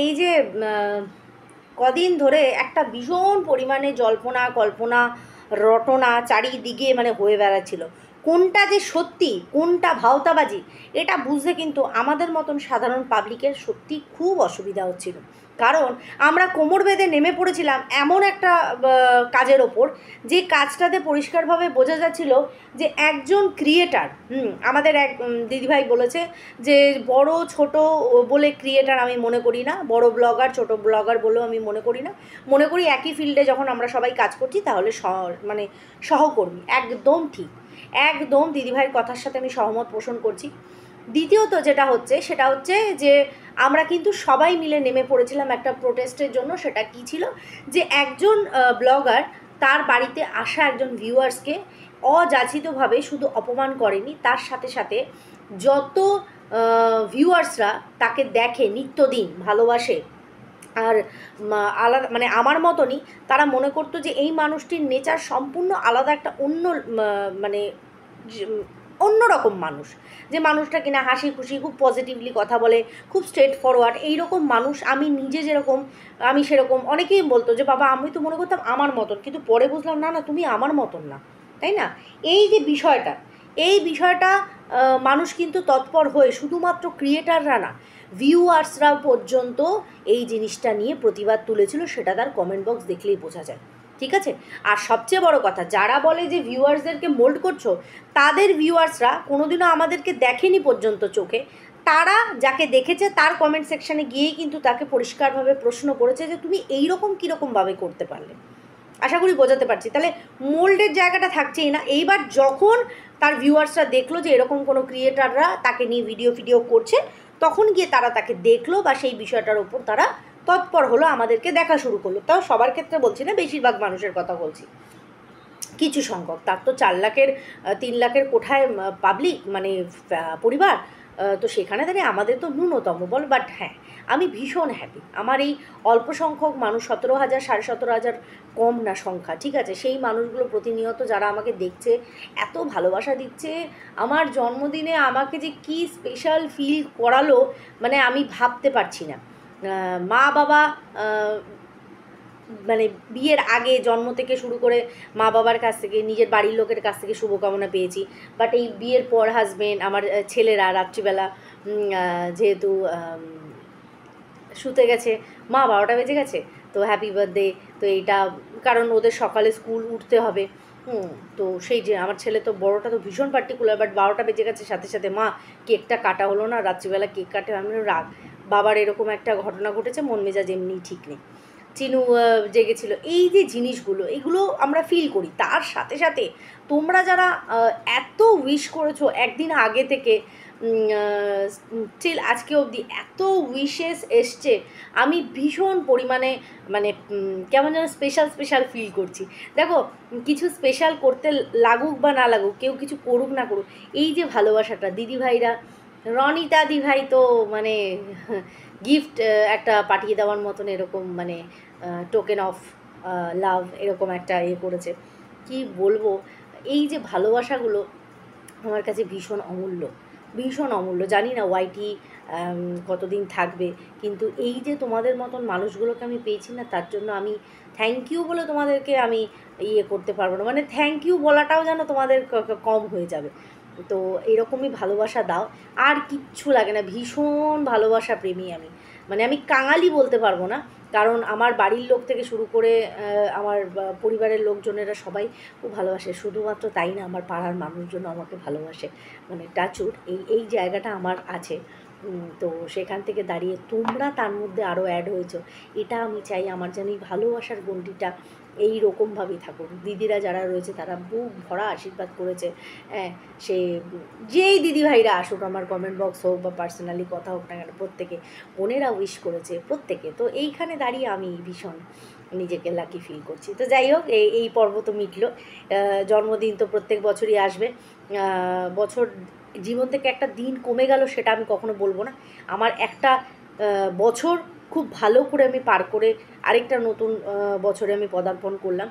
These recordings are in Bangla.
এই যে কদিন ধরে একটা ভীষণ পরিমাণে জল্পনা কল্পনা রটনা চারিদিকে মানে হয়ে বেড়াচ্ছিল, কোনটা যে সত্যি কোনটা ভাওতাবাজি এটা বুঝতে কিন্তু আমাদের মতন সাধারণ পাবলিকের সত্যি খুব অসুবিধা হচ্ছিল। কারণ আমরা কোমর বেঁধে নেমে পড়েছিলাম এমন একটা কাজের ওপর, যে কাজটাতে পরিষ্কারভাবে বোঝা যাচ্ছিল যে একজন ক্রিয়েটার, আমাদের এক দিদিভাই বলেছে যে বড় ছোট বলে ক্রিয়েটার আমি মনে করি না, বড় ব্লগার ছোট ব্লগার বলেও আমি মনে করি না, মনে করি একই ফিল্ডে যখন আমরা সবাই কাজ করছি তাহলে মানে সহকর্মী। একদম ঠিক, একদম দিদিভাইয়ের কথার সাথে আমি সহমত পোষণ করছি। দ্বিতীয়ত যেটা হচ্ছে সেটা হচ্ছে যে আমরা কিন্তু সবাই মিলে নেমে পড়েছিলাম একটা প্রোটেস্টের জন্য। সেটা কী ছিল, যে একজন ব্লগার তার বাড়িতে আসা একজন ভিউয়ার্সকে অযাচিতভাবে শুধু অপমান করেনি, তার সাথে সাথে যত ভিউয়ার্সরা তাকে দেখে নিত্যদিন ভালোবাসে আর আলাদা মানে আমার মতনই, তারা মনে করতো যে এই মানুষটির নেচার সম্পূর্ণ আলাদা একটা অন্য মানে অন্যরকম মানুষ, যে মানুষটা কিনা হাসি খুশি খুব পজিটিভলি কথা বলে, খুব স্ট্রেট ফরওয়ার্ড, এইরকম মানুষ আমি নিজে যেরকম আমি সেরকম। অনেকেই বলতো যে বাবা আমি তো মনে করতাম আমার মতন, কিন্তু পরে বুঝলাম না না তুমি আমার মতন না, তাই না? এই যে বিষয়টা, এই বিষয়টা মানুষ কিন্তু তৎপর হয়ে, শুধুমাত্র ক্রিয়েটাররা না ভিউয়ার্সরাও পর্যন্ত এই জিনিসটা নিয়ে প্রতিবাদ তুলেছিল, সেটা তার কমেন্ট বক্স দেখলেই বোঝা যায়। ঠিক আছে? আর সবচেয়ে বড় কথা, যারা বলে যে ভিউয়ার্সদেরকে মোল্ড করছো, তাদের ভিউয়ার্সরা কোনোদিনও আমাদেরকে দেখেনি পর্যন্ত চোখে, তারা যাকে দেখেছে তার কমেন্ট সেকশানে গিয়েই কিন্তু তাকে পরিষ্কারভাবে প্রশ্ন করেছে যে তুমি এইরকম কীরকমভাবে করতে পারলে। আশা করি বোঝাতে পারছি। তাহলে মোল্ডের জায়গাটা থাকছেই না। এইবার যখন তার ভিউয়ার্সরা দেখলো যে এরকম কোনো ক্রিয়েটাররা তাকে নিয়ে ভিডিও করছে, তখন গিয়ে তারা তাকে দেখলো বা সেই বিষয়টার ওপর তারা তৎপর হলো, আমাদেরকে দেখা শুরু করলো। তাও সবার ক্ষেত্রে বলছি না, বেশিরভাগ মানুষের কথা বলছি। কিছু সংখ্যক, তার তো 4 লাখের 3 লাখের কোঠায় পাবলিক মানে পরিবার, তো সেখানে দাঁড়িয়ে আমাদের তো ন্যূনতম বল। বাট হ্যাঁ, আমি ভীষণ হ্যাপি। আমার এই অল্প সংখ্যক মানুষ, 17,000 17,500 কম না সংখ্যা, ঠিক আছে? সেই মানুষগুলো প্রতিনিয়ত যারা আমাকে দেখছে, এত ভালোবাসা দিচ্ছে। আমার জন্মদিনে আমাকে যে কী স্পেশাল ফিল করালো, মানে আমি ভাবতে পারছি না। মা বাবা মানে বিয়ের আগে জন্ম থেকে শুরু করে মা বাবার কাছ থেকে, নিজের বাড়ির লোকের কাছ থেকে শুভকামনা পেয়েছি। বাট এই বিয়ের পর হাজবেন্ড, আমার ছেলেরা রাত্রিবেলা যেহেতু শুতে গেছে, 12টা বেজে গেছে, তো হ্যাপি বার্থডে, তো এইটা কারণ ওদের সকালে স্কুল উঠতে হবে। তো সেই যে আমার ছেলে তো বড়টা তো ভীষণ পার্টিকুলার, বাট 12টা বেজে গেছে, সাথে সাথে মা কেকটা কাটা হলো না, রাত্রিবেলা কেক কাটে, আমি রাগ। বাবার এরকম একটা ঘটনা ঘটেছে, মন মেজাজ এমনি ঠিক নেই। চিনু জেগেছিল। এই যে জিনিসগুলো, এগুলো আমরা ফিল করি। তার সাথে সাথে তোমরা যারা এত উইশ করেছো একদিন আগে থেকে স্টিল আজকে অবধি এত উইশেস এসছে, আমি ভীষণ পরিমাণে মানে কেমন যেন স্পেশাল ফিল করছি। দেখো, কিছু স্পেশাল করতে লাগুক বা না লাগুক, কেউ কিছু করুক না করুক, এই যে ভালোবাসাটা দিদিভাইরা, রনিতা দিভাই তো মানে গিফট একটা পাঠিয়ে দেওয়ার মতন এরকম মানে টোকেন অফ লাভ এরকম একটা করেছে। কি বলবো, এই যে ভালোবাসাগুলো আমার কাছে ভীষণ অমূল্য, ভীষণ অমূল্য। জানি না ওয়াইটি কতদিন থাকবে, কিন্তু এই যে তোমাদের মতন মানুষগুলোকে আমি পেয়েছি না, তার জন্য আমি থ্যাংক ইউ বলে তোমাদেরকে আমি করতে পারবো না, মানে থ্যাংক ইউ বলাটাও যেন তোমাদের কম হয়ে যাবে। তো এরকমই ভালোবাসা দাও, আর কিচ্ছু লাগে না। ভীষণ ভালোবাসা প্রেমী আমি, মানে আমি কাঙালি বলতে পারবো না, কারণ আমার বাড়ির লোক থেকে শুরু করে আমার পরিবারের লোকজনেরা সবাই খুব ভালোবাসে। শুধুমাত্র তাই না, আমার পাড়ার মানুষজন আমাকে ভালোবাসে, মানে টাচউড এই জায়গাটা আমার আছে। তো সেখান থেকে দাঁড়িয়ে তোমরা তার মধ্যে আরও অ্যাড হয়েছো, এটা আমি চাই আমার যেন এই ভালোবাসার গণ্ডিটা এই রকমভাবেই থাকুক। দিদিরা যারা রয়েছে তারা বুক ভরা আশীর্বাদ করেছে। হ্যাঁ, সে যেই দিদিভাইরা আসুক, আমার কমেন্ট বক্স হোক বা পার্সোনালি কথা হোক না কেন, প্রত্যেকে বোনেরা উইশ করেছে প্রত্যেকে। তো এইখানে দাঁড়িয়ে আমি ভীষণ নিজেকে লাকি ফিল করছি। তো যাই হোক, এই পর্ব তো মিটলো। জন্মদিন তো প্রত্যেক বছরই আসবে। বছর জীবন থেকে একটা দিন কমে গেল সেটা আমি কখনো বলবো না। আমার একটা বছর খুব ভালো করে আমি পার করে আরেকটা নতুন বছরে আমি পদার্পণ করলাম।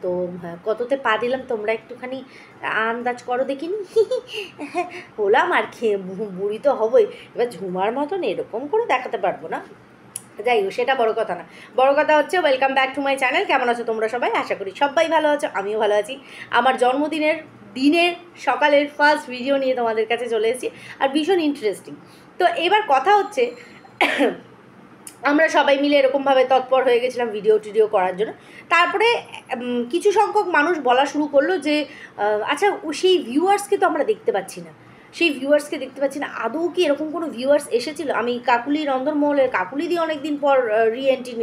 তো কততে পা দিলাম তোমরা একটুখানি আন্দাজ করো দেখিনি। হলাম আর খেয়ে বুড়ি তো হবই, এবার ঝুমার মতন এরকম করে দেখাতে পারবো না, যাই হোক, সেটা বড় কথা না। বড় কথা হচ্ছে welcome back to my channel. কেমন আছো তোমরা সবাই? আশা করি সবাই ভালো আছো, আমিও ভালো আছি। আমার জন্মদিনের সকালের ফার্স্ট ভিডিও নিয়ে তোমাদের কাছে চলে এসেছি, আর ভীষণ ইন্টারেস্টিং। তো এবার কথা হচ্ছে আমরা সবাই মিলে এরকমভাবে তৎপর হয়ে গেছিলাম ভিডিও টিডিও করার জন্য। তারপরে কিছু সংখ্যক মানুষ বলা শুরু করলো যে আচ্ছা, সেই ভিউয়ার্সকে তো আমরা দেখতে পাচ্ছি না, সেই ভিউয়ার্সকে দেখতে পাচ্ছি না, আদৌ কি এরকম কোনো ভিউয়ার্স এসেছিল? আমি কাকুলি রন্ধনমহলের কাকুলি দিয়ে অনেক দিন পর রিএন্ট্রি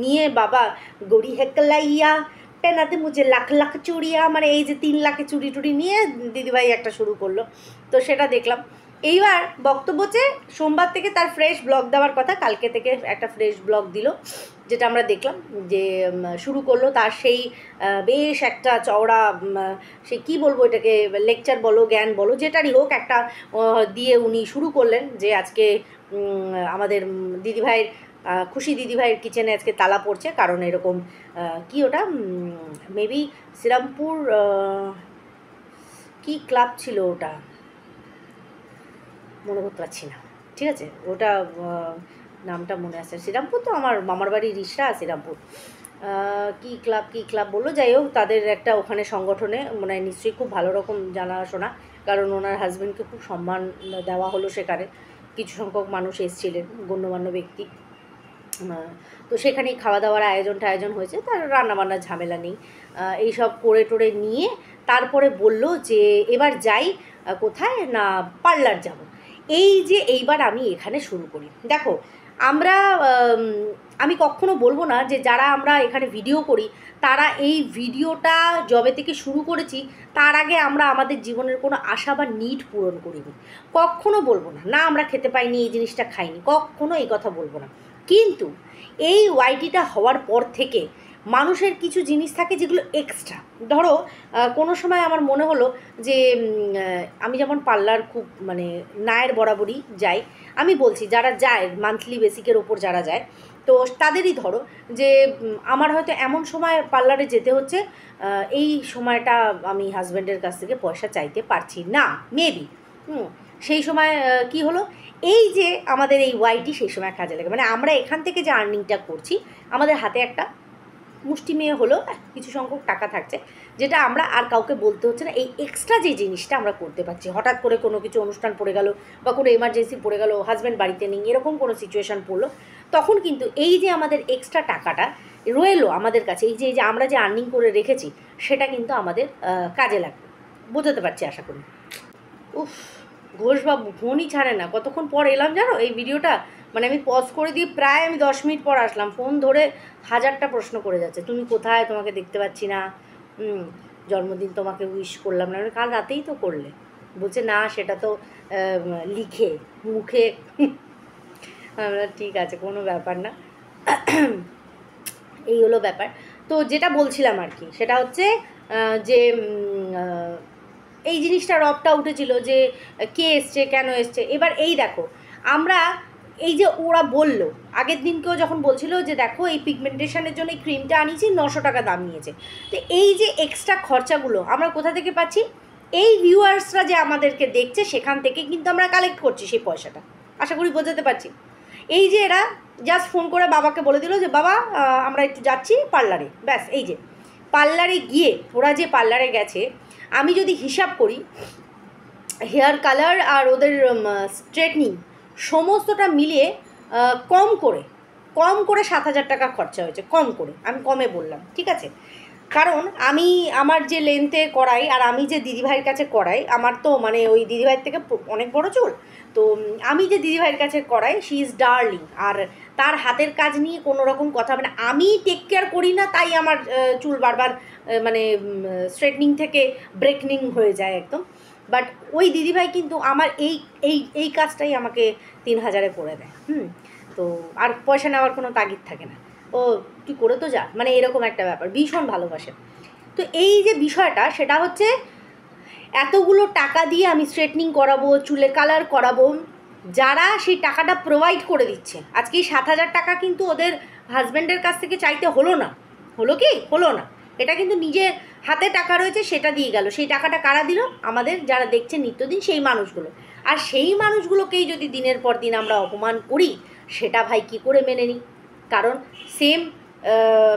নিয়ে বাবা গড়ি হেকলাইয়া পেনাতে মুঝে লাখ লাখ চুড়িয়া, মানে এই যে 3 লাখের চুড়ি টুড়ি নিয়ে দিদিভাই একটা শুরু করলো। তো সেটা দেখলাম। এইবার বক্তব্য হচ্ছে সোমবার থেকে তার ফ্রেশ ব্লগ দেওয়ার কথা, কালকে থেকে একটা ফ্রেশ ব্লগ দিল, যেটা আমরা দেখলাম যে শুরু করলো তার সেই বেশ একটা চওড়া, সে কী বলবো এটাকে, লেকচার বলো জ্ঞান বলো যেটারই হোক একটা দিয়ে উনি শুরু করলেন যে আজকে আমাদের দিদিভাইয়ের খুশি দিদিভাইয়ের কিচেনে আজকে তালা পড়ছে, কারণ এরকম কি ওটা মেবি শ্রীরামপুর কি ক্লাব ছিল ওটা, মনে করতে পারছি না, ঠিক আছে, ওটা নামটা মনে আসছে। শ্রীরামপুর তো আমার মামার বাড়ি রিসরা, শ্রীরামপুর কি ক্লাব বললো, যাই হোক তাদের একটা ওখানে সংগঠনে মানে নিশ্চয়ই খুব ভালো রকম জানাশোনা, কারণ ওনার হাজব্যান্ডকে খুব সম্মান দেওয়া হলো সেখানে। কিছু সংখ্যক মানুষ এসেছিলেন, গণ্যমান্য ব্যক্তি। তো সেখানেই খাওয়া দাওয়ার আয়োজন হয়েছে, তার রান্নাবান্নার ঝামেলা নেই। এইসব করে টোরে নিয়ে তারপরে বলল যে এবার যাই কোথায় না, পার্লার যাব। এই যে এইবার আমি এখানে শুরু করি, দেখো আমি কখনো বলবো না যে যারা আমরা এখানে ভিডিও করি তারা এই ভিডিওটা যবে থেকে শুরু করেছি তার আগে আমরা আমাদের জীবনের কোনো আশা বা নিড পূরণ করিনি, কখনো বলবো না। না আমরা খেতে পাইনি, এই জিনিসটা খাইনি, কখনো এই কথা বলবো না। কিন্তু এই ওয়াইটিটা হওয়ার পর থেকে মানুষের কিছু জিনিস থাকে যেগুলো এক্সট্রা। ধরো কোনো সময় আমার মনে হলো যে আমি যেমন পার্লার খুব মানে নায়ের বরাবরই যাই, আমি বলছি যারা যায় মান্থলি বেসিকের ওপর যারা যায়, তো তাদেরই ধরো যে আমার হয়তো এমন সময় পার্লারে যেতে হচ্ছে, এই সময়টা আমি হাজব্যান্ডের কাছ থেকে পয়সা চাইতে পারছি না মেবি, সেই সময় কি হলো, এই যে আমাদের এই ওয়াইটি সেই সময় কাজে লাগে, মানে আমরা এখান থেকে যে আর্নিংটা করছি আমাদের হাতে একটা মুষ্টি মেয়ে হলো কিছু সংখ্যক টাকা থাকছে, যেটা আমরা আর কাউকে বলতে হচ্ছে না। এই এক্সট্রা যে জিনিসটা আমরা করতে পারছি, হঠাৎ করে কোনো কিছু অনুষ্ঠান পড়ে গেল বা কোনো এমার্জেন্সি পড়ে গেল, হাজব্যান্ড বাড়িতে নেই, এরকম কোনো সিচুয়েশান পড়লো, তখন কিন্তু এই যে আমাদের এক্সট্রা টাকাটা রইলো আমাদের কাছে, এই যে আমরা যে আর্নিং করে রেখেছি সেটা কিন্তু আমাদের কাজে লাগবে। বোঝাতে পারছি আশা করি। উফ, ঘোষবাবু ফোনই ছাড়ে না, কতক্ষণ পর এলাম জানো এই ভিডিওটা, মানে আমি পজ করে দিয়ে প্রায় আমি 10 মিনিট পর আসলাম, ফোন ধরে 1000টা প্রশ্ন করে যাচ্ছে, তুমি কোথায়, তোমাকে দেখতে পাচ্ছি না, জন্মদিন তোমাকে উইশ করলাম না, কাল রাতেই তো করলে, বলছে না সেটা তো লিখে মুখে। ঠিক আছে, কোনো ব্যাপার না, এই হলো ব্যাপার। তো যেটা বলছিলাম আর কি সেটা হচ্ছে যে এই জিনিসটা রবটা উঠেছিল যে কে এসছে কেন এসছে। এবার এই দেখো আমরা এই যে ওরা বলল আগের দিনকেও যখন বলছিল যে দেখো এই পিগমেন্টেশনের জন্য এই ক্রিমটা আনিয়েছি 900 টাকা দাম নিয়েছে, তো এই যে এক্সট্রা খরচাগুলো আমরা কোথা থেকে পাচ্ছি, এই ভিউয়ার্সরা যে আমাদেরকে দেখছে সেখান থেকে কিন্তু আমরা কালেক্ট করছি সেই পয়সাটা, আশা করি বোঝাতে পারছি। এই যে এরা জাস্ট ফোন করে বাবাকে বলে দিল যে বাবা আমরা একটু যাচ্ছি পার্লারে, ব্যাস এই যে পার্লারে গিয়ে ওরা যে পার্লারে গেছে, আমি যদি হিসাব করি হেয়ার কালার আর ওদের স্ট্রেটনিং সমস্তটা মিলিয়ে কম করে 7,000 টাকা খরচা হয়েছে, কম করে, আমি কমে বললাম, ঠিক আছে, কারণ আমি আমার যে লেন্থে করাই আর আমি যে দিদিভাইয়ের কাছে করাই, আমার তো মানে ওই দিদিভাইয়ের থেকে অনেক বড় চুল, তো আমি যে দিদিভাইয়ের কাছে করাই শি ইজ ডার্লিং, আর তার হাতের কাজ নিয়ে কোনো রকম কথা মানে আমি টেক কেয়ার করি না, তাই আমার চুল বারবার মানে স্ট্রেটনিং থেকে ব্রেকনিং হয়ে যায় একদম। বাট ওই দিদিভাই কিন্তু আমার এই এই এই কাজটাই আমাকে 3000-এ করে দেয়, তো আর পয়সা নেওয়ার কোনো তাগিদ থাকে না, ও তুই করে তো যা, মানে এরকম একটা ব্যাপার, ভীষণ ভালোবাসে। তো এই যে বিষয়টা সেটা হচ্ছে এতগুলো টাকা দিয়ে আমি স্ট্রেটনিং করাবো, চুলে কালার করাবো, যারা সেই টাকাটা প্রোভাইড করে দিচ্ছে, আজকে এই 7,000 টাকা কিন্তু ওদের হাজব্যান্ডের কাছ থেকে চাইতে হলো না, হলো কি হলো না, এটা কিন্তু নিজের হাতে টাকা রয়েছে সেটা দিয়ে গেল, সেই টাকাটা কারা দিল, আমাদের যারা দেখছে নিত্যদিন সেই মানুষগুলো। আর সেই মানুষগুলোকেই যদি দিনের পর দিন আমরা অপমান করি, সেটা ভাই কী করে মেনে নিই? কারণ সেম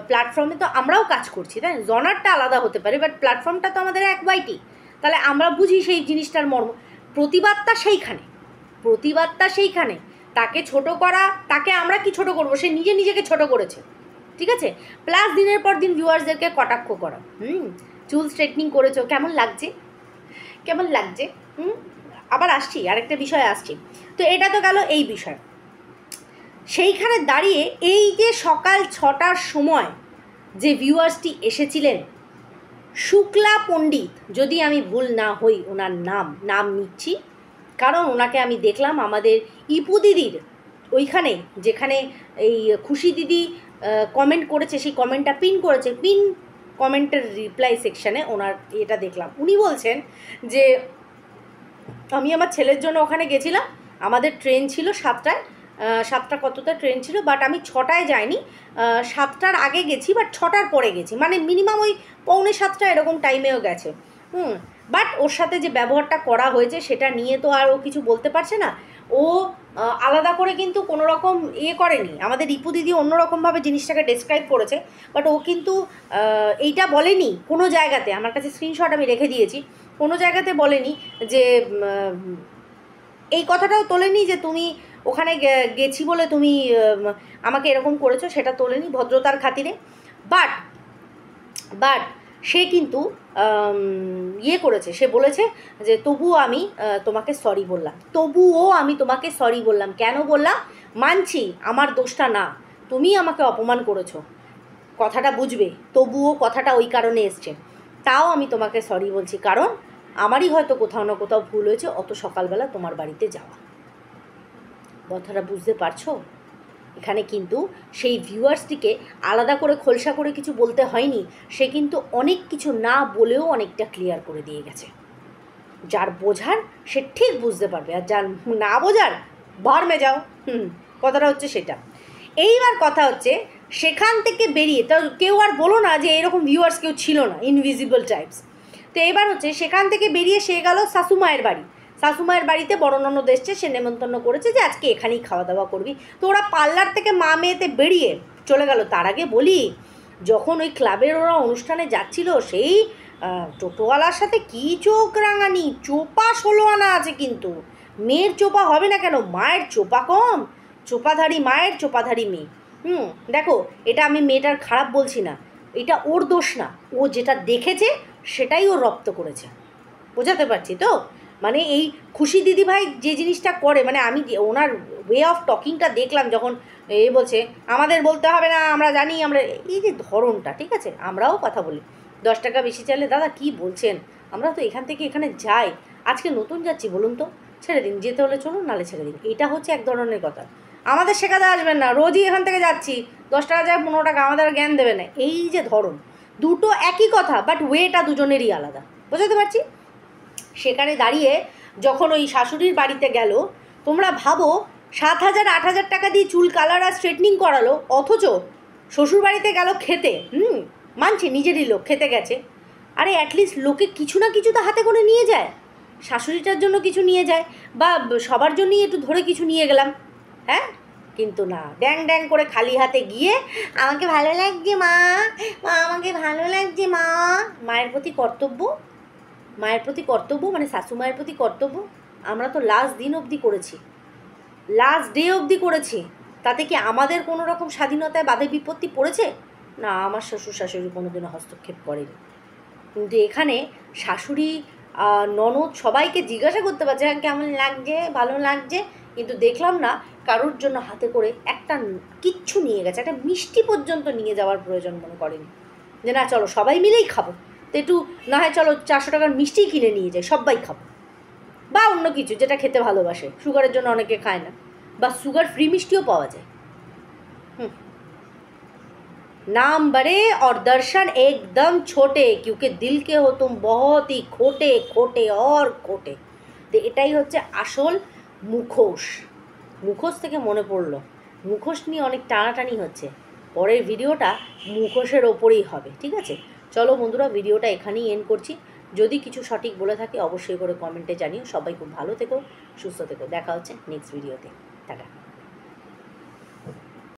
প্ল্যাটফর্মে তো আমরাও কাজ করছি, তাই না? জনারটা আলাদা হতে পারে, বাট প্ল্যাটফর্মটা তো আমাদের এক বাইটি। তাহলে আমরা বুঝি সেই জিনিসটার মর্ম। প্রতিবাদটা সেইখানে, প্রতিবাদটা সেইখানে। তাকে ছোট করা, তাকে আমরা কি ছোট করবো? সে নিজেকে ছোট করেছে, ঠিক আছে? প্লাস দিনের পর দিন ভিউয়ার্সদেরকে কটাক্ষ করা। চুল স্ট্রেটনিং করেছো, কেমন লাগছে, কেমন লাগছে? আবার আসছি, আরেকটা বিষয় আসছি। তো এটা তো গেল এই বিষয়। সেইখানে দাঁড়িয়ে এই যে সকাল 6টার সময় যে ভিউয়ার্সটি এসেছিলেন, শুক্লা পণ্ডিত, যদি আমি ভুল না হই ওনার নাম নিচ্ছি, কারণ ওনাকে আমি দেখলাম আমাদের ইপু দিদির ওইখানে, যেখানে এই খুশি দিদি কমেন্ট করেছে, সেই কমেন্টটা পিন করেছে, পিন কমেন্টের রিপ্লাই সেকশানে ওনার এটা দেখলাম। উনি বলছেন যে আমি আমার ছেলের জন্য ওখানে গেছিলাম, আমাদের ট্রেন ছিল 7টায়, 7টা কতটা ট্রেন ছিল, বাট আমি 6টায় যাইনি, 7টার আগে গেছি, বাট 6টার পরে গেছি, মানে মিনিমাম ওই 6:45 এরকম টাইমেও গেছে। বাট ওর সাথে যে ব্যবহারটা করা হয়েছে সেটা নিয়ে তো আর ও কিছু বলতে পারছে না। ও আলাদা করে কিন্তু কোনো রকম করেনি। আমাদের রিপু দিদি অন্যরকমভাবে জিনিসটাকে ডেসক্রাইব করেছে, বাট ও কিন্তু এইটা বলেনি কোনো জায়গাতে। আমার কাছে স্ক্রিনশট আমি রেখে দিয়েছি, কোনো জায়গাতে বলেনি যে এই কথাটাও তোলেনি যে তুমি ওখানে গেছি বলে তুমি আমাকে এরকম করেছো, সেটা তোলেনি ভদ্রতার খাতিরে। বাট সে কিন্তু করেছে, সে বলেছে যে তবুও আমি তোমাকে সরি বললাম, কেন বললাম? মানছি আমার দোষটা না, তুমি আমাকে অপমান করেছো, কথাটা বুঝবে, তবুও কথাটা ওই কারণে এসছে, তাও আমি তোমাকে সরি বলছি, কারণ আমারই হয়তো কোথাও না কোথাও ভুল হয়েছে অত সকালবেলা তোমার বাড়িতে যাওয়া। কথাটা বুঝতে পারছো? এখানে কিন্তু সেই ভিউয়ার্সটিকে আলাদা করে খোলসা করে কিছু বলতে হয়নি, সে কিন্তু অনেক কিছু না বলেও অনেকটা ক্লিয়ার করে দিয়ে গেছে। যার বোঝার সে ঠিক বুঝতে পারবে, আর যার না বোঝার মে যাও। কথাটা হচ্ছে সেটা। এইবার কথা হচ্ছে সেখান থেকে বেরিয়ে, তো কেউ আর বলো না যে এরকম ভিউয়ার্স কেউ ছিল না, ইনভিজিবল টাইপস। তো এবার হচ্ছে সেখান থেকে বেরিয়ে সে গেল শাশুমায়ের বাড়ি। শাশুমায়ের বাড়িতে বড় ননদ এসছে, সে নেমন্তন্ন করেছে যে আজকে এখানেই খাওয়া দাওয়া করবি। তো ওরা পার্লার থেকে মা মেয়েতে বেরিয়ে চলে গেল। তার আগে বলি, যখন ওই ক্লাবের ওরা অনুষ্ঠানে যাচ্ছিল, সেই টোটোওয়ালার সাথে কী চোখ রাঙানি, চোপা 16 আনা আছে কিন্তু। মেয়ের চোপা হবে না কেন? মায়ের চোপা কম? চোপাধারী মায়ের, চোপাধারী মেয়ে। দেখো, এটা আমি মেয়েটার খারাপ বলছি না, এটা ওর দোষ না, ও যেটা দেখেছে সেটাই ও রপ্ত করেছে। বোঝাতে পারছি তো? মানে এই খুশি দিদিভাই যে জিনিসটা করে, মানে আমি ওনার ওয়ে অফ টকিংটা দেখলাম, যখন বলছে আমাদের বলতে হবে না, আমরা জানি, আমরা এই যে ধরনটা, ঠিক আছে, আমরাও কথা বলি 10 টাকা বেশি চাইলে দাদা কি বলছেন, আমরা তো এখান থেকে এখানে যাই, আজকে নতুন যাচ্ছি, বলুন তো, ছেড়ে দিন, যেতে হলে চলুন, নালে ছেড়ে দিন। এটা হচ্ছে এক ধরনের কথা। আমাদের শেখাতে আসবেন না, রোজই এখান থেকে যাচ্ছি, 10 টাকা যায় 15 টাকা, আমাদের জ্ঞান দেবে না, এই যে ধরন, দুটো একই কথা, বাট ওয়েটা দুজনেরই আলাদা। বোঝাতে পারছি? সেখানে দাঁড়িয়ে যখন ওই শাশুড়ির বাড়িতে গেল, তোমরা ভাবো 7,000 8,000 টাকা দিয়ে চুল কালার আর স্ট্রেটনিং করালো, অথচ শ্বশুর বাড়িতে গেল খেতে। মানছি নিজেরই লোক, খেতে গেছে, আরে অ্যাটলিস্ট লোকে কিছু না কিছু তো হাতে করে নিয়ে যায়, শাশুড়িটার জন্য কিছু নিয়ে যায়, বা সবার জন্যই একটু ধরে কিছু নিয়ে গেলাম, হ্যাঁ? কিন্তু না, ড্যাং ড্যাং করে খালি হাতে গিয়ে আমাকে ভালো লাগছে মা, আমাকে ভালো লাগছে মা। মায়ের প্রতি কর্তব্য, মায়ের প্রতি কর্তব্য মানে শাশুমায়ের প্রতি কর্তব্য আমরা তো লাস্ট দিন অবধি করেছি, লাস্ট ডে অবধি করেছি। তাতে কি আমাদের কোনো রকম স্বাধীনতায় বাধা বিপত্তি পড়েছে? না, আমার শ্বশুর শাশুড়ি কোনোদিনও হস্তক্ষেপ করেনি। কিন্তু এখানে শাশুড়ি ননদ সবাইকে জিজ্ঞাসা করতে পারছে কেমন লাগছে, ভালো লাগছে, কিন্তু দেখলাম না কারোর জন্য হাতে করে একটা কিচ্ছু নিয়ে গেছে, একটা মিষ্টি পর্যন্ত নিয়ে যাওয়ার প্রয়োজন মনে করেনি, যে না চলো সবাই মিলেই খাবো, তো একটু না হয় চলো 400 টাকার মিষ্টি কিনে নিয়ে যাই, সবাই খাবো, বা অন্য কিছু যেটা খেতে ভালোবাসে, সুগারের জন্য অনেকে খায় না, বা সুগার ফ্রি মিষ্টিও পাওয়া যায়। नाम बड़े और दर्शन एकदम छोटे, क्योंकि दिल के हो तुम बहुत ही खोटे खोटे और खोटे। তো এটাই হচ্ছে আসল মুখোশ। মুখোশ থেকে মনে পড়লো, মুখোশ নিয়ে অনেক টানাটানি হচ্ছে, পরের ভিডিওটা মুখোশের ওপরেই হবে, ঠিক আছে? চলো বন্ধুরা, ভিডিওটা এখানেই এন্ড করছি। যদি কিছু সঠিক বলে থাকে অবশ্যই করে কমেন্টে জানিও। সবাই খুব ভালো থেকো, সুস্থ থেকো, দেখা হচ্ছে নেক্সট ভিডিওতে। টাটা।